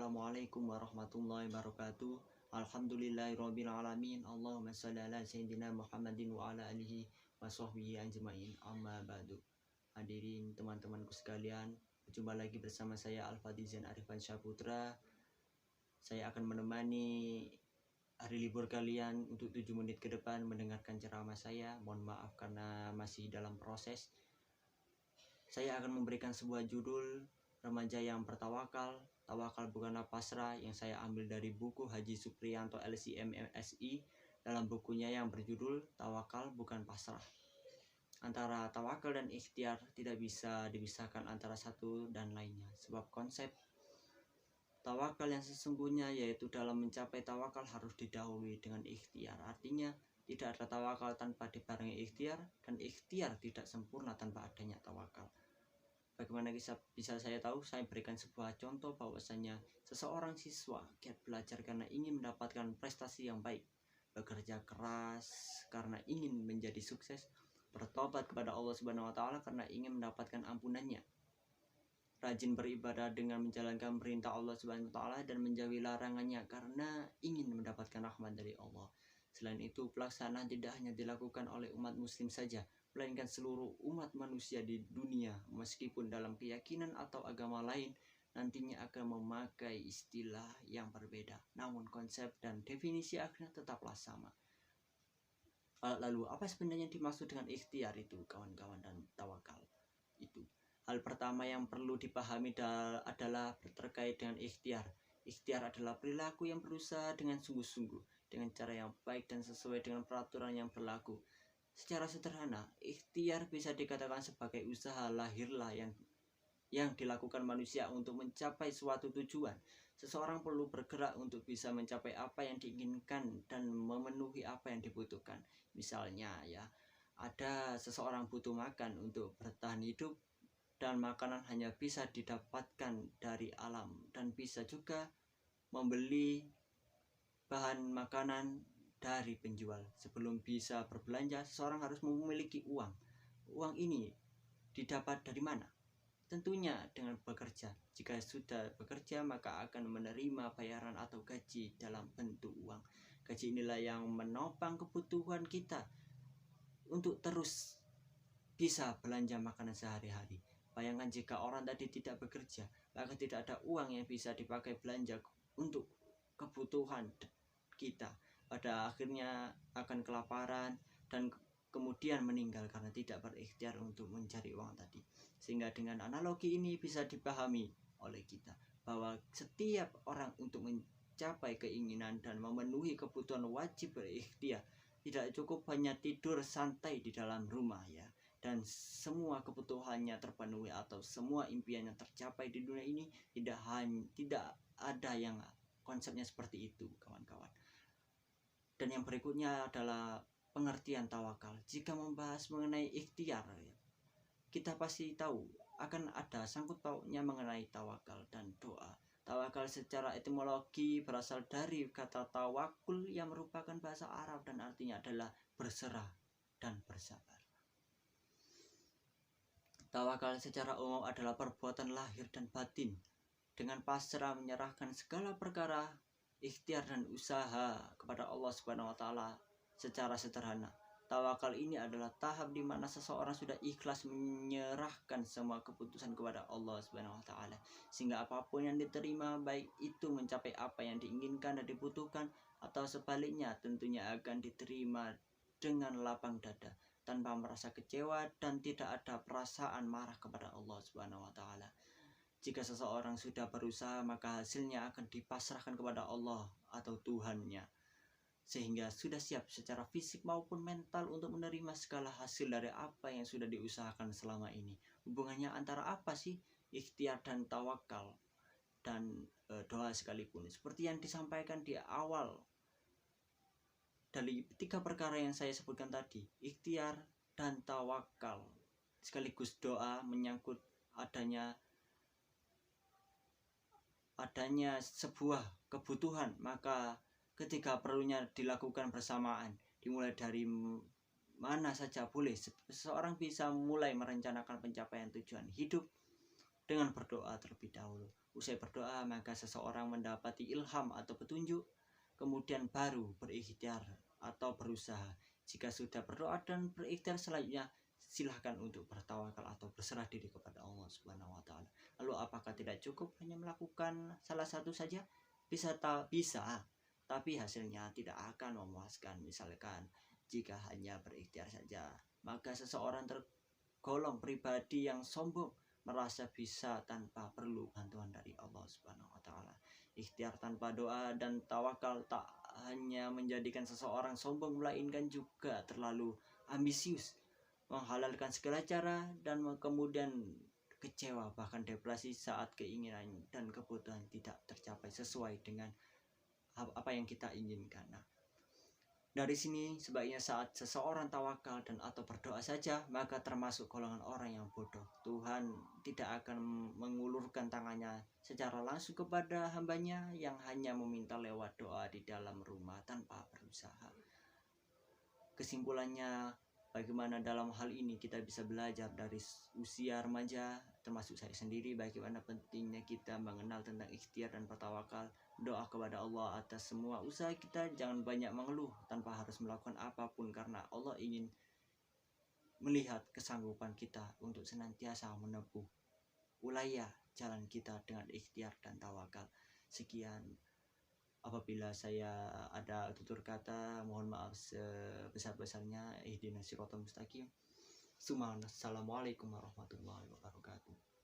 Assalamualaikum warahmatullahi wabarakatuh. Alhamdulillahirabbil alamin. Allahumma shalli ala sayyidina Muhammadin wa ala alihi wa sahbihi ajmain. Amma ba'du. Hadirin teman-temanku sekalian, berjumpa lagi bersama saya Al-Fadizan Arifan Syaputra. Saya akan menemani hari libur kalian untuk 7 menit ke depan mendengarkan ceramah saya. Mohon maaf karena masih dalam proses. Saya akan memberikan sebuah judul Remaja yang Bertawakal. Tawakal bukanlah pasrah, yang saya ambil dari buku Haji Supriyanto LCM MSI dalam bukunya yang berjudul Tawakal Bukan Pasrah. Antara tawakal dan ikhtiar tidak bisa dipisahkan antara satu dan lainnya, sebab konsep tawakal yang sesungguhnya yaitu dalam mencapai tawakal harus didahului dengan ikhtiar. Artinya tidak ada tawakal tanpa dibarengi ikhtiar, dan ikhtiar tidak sempurna tanpa adanya tawakal. Bagaimana bisa saya tahu? Saya berikan sebuah contoh bahwasanya seseorang siswa giat belajar karena ingin mendapatkan prestasi yang baik, bekerja keras karena ingin menjadi sukses, bertobat kepada Allah Subhanahu wa taala karena ingin mendapatkan ampunannya, rajin beribadah dengan menjalankan perintah Allah Subhanahu wa taala dan menjauhi larangannya karena ingin mendapatkan rahmat dari Allah. Selain itu, pelaksanaan tidak hanya dilakukan oleh umat muslim saja, melainkan seluruh umat manusia di dunia, meskipun dalam keyakinan atau agama lain nantinya akan memakai istilah yang berbeda, namun konsep dan definisi akhirnya tetaplah sama. Lalu apa sebenarnya dimaksud dengan ikhtiar itu, kawan-kawan, dan tawakal itu? Hal pertama yang perlu dipahami adalah terkait dengan ikhtiar. Ikhtiar adalah perilaku yang berusaha dengan sungguh-sungguh, dengan cara yang baik dan sesuai dengan peraturan yang berlaku. Secara sederhana, ikhtiar bisa dikatakan sebagai usaha lahirlah yang dilakukan manusia untuk mencapai suatu tujuan. Seseorang perlu bergerak untuk bisa mencapai apa yang diinginkan dan memenuhi apa yang dibutuhkan. Misalnya ada seseorang butuh makan untuk bertahan hidup, dan makanan hanya bisa didapatkan dari alam, dan bisa juga membeli bahan makanan dari penjual. Sebelum bisa berbelanja, seseorang harus memiliki uang. Uang ini didapat dari mana? Tentunya dengan bekerja. Jika sudah bekerja, maka akan menerima bayaran atau gaji dalam bentuk uang. Gaji inilah yang menopang kebutuhan kita untuk terus bisa belanja makanan sehari-hari. Bayangkan jika orang tadi tidak bekerja, maka tidak ada uang yang bisa dipakai belanja untuk kebutuhan kita. Pada akhirnya akan kelaparan dan kemudian meninggal karena tidak berikhtiar untuk mencari uang tadi. Sehingga dengan analogi ini bisa dipahami oleh kita bahwa setiap orang untuk mencapai keinginan dan memenuhi kebutuhan wajib berikhtiar. Tidak cukup hanya tidur santai di dalam rumah dan semua kebutuhannya terpenuhi atau semua impiannya tercapai di dunia ini. Tidak ada yang konsepnya seperti itu, kawan-kawan. Dan yang berikutnya adalah pengertian tawakal. Jika membahas mengenai ikhtiar, kita pasti tahu akan ada sangkut pautnya mengenai tawakal dan doa. Tawakal secara etimologi berasal dari kata tawakul yang merupakan bahasa Arab dan artinya adalah berserah dan bersabar. Tawakal secara umum adalah perbuatan lahir dan batin dengan pasrah menyerahkan segala perkara, ikhtiar dan usaha kepada Allah Subhanahu wa taala. Secara sederhana, tawakal ini adalah tahap di mana seseorang sudah ikhlas menyerahkan semua keputusan kepada Allah Subhanahu wa taala, sehingga apapun yang diterima, baik itu mencapai apa yang diinginkan dan dibutuhkan atau sebaliknya, tentunya akan diterima dengan lapang dada, tanpa merasa kecewa dan tidak ada perasaan marah kepada Allah Subhanahu wa taala. Jika seseorang sudah berusaha, maka hasilnya akan dipasrahkan kepada Allah atau Tuhannya, sehingga sudah siap secara fisik maupun mental untuk menerima segala hasil dari apa yang sudah diusahakan selama ini. Hubungannya antara apa sih ikhtiar dan tawakal dan doa sekalipun? Seperti yang disampaikan di awal, dari 3 perkara yang saya sebutkan tadi, ikhtiar dan tawakal sekaligus doa menyangkut adanya sebuah kebutuhan, maka ketika perlunya dilakukan bersamaan, dimulai dari mana saja boleh. Seseorang bisa mulai merencanakan pencapaian tujuan hidup dengan berdoa terlebih dahulu. Usai berdoa maka seseorang mendapati ilham atau petunjuk, kemudian baru berikhtiar atau berusaha. Jika sudah berdoa dan berikhtiar selanjutnya, silahkan untuk bertawakal atau berserah diri kepada Allah Subhanahu wa taala. Lalu apakah tidak cukup hanya melakukan salah satu saja? Bisa, tapi hasilnya tidak akan memuaskan. Misalkan jika hanya berikhtiar saja, maka seseorang tergolong pribadi yang sombong, merasa bisa tanpa perlu bantuan dari Allah Subhanahu wa taala. Ikhtiar tanpa doa dan tawakal tak hanya menjadikan seseorang sombong, melainkan juga terlalu ambisius, menghalalkan segala cara, dan kemudian kecewa bahkan depresi saat keinginan dan kebutuhan tidak tercapai sesuai dengan apa yang kita inginkan. Nah, dari sini sebaiknya saat seseorang tawakal dan atau berdoa saja, maka termasuk golongan orang yang bodoh. Tuhan tidak akan mengulurkan tangannya secara langsung kepada hambanya yang hanya meminta lewat doa di dalam rumah tanpa berusaha. Kesimpulannya, bagaimana dalam hal ini kita bisa belajar dari usia remaja, termasuk saya sendiri, bagaimana pentingnya kita mengenal tentang ikhtiar dan bertawakal. Doa kepada Allah atas semua usaha kita, jangan banyak mengeluh tanpa harus melakukan apapun, karena Allah ingin melihat kesanggupan kita untuk senantiasa menempuh wilayah jalan kita dengan ikhtiar dan tawakal. Sekian, apabila saya ada tutur kata, mohon maaf sebesar-besarnya. Ihdinas siratal mustaqim. Assalamualaikum warahmatullahi wabarakatuh.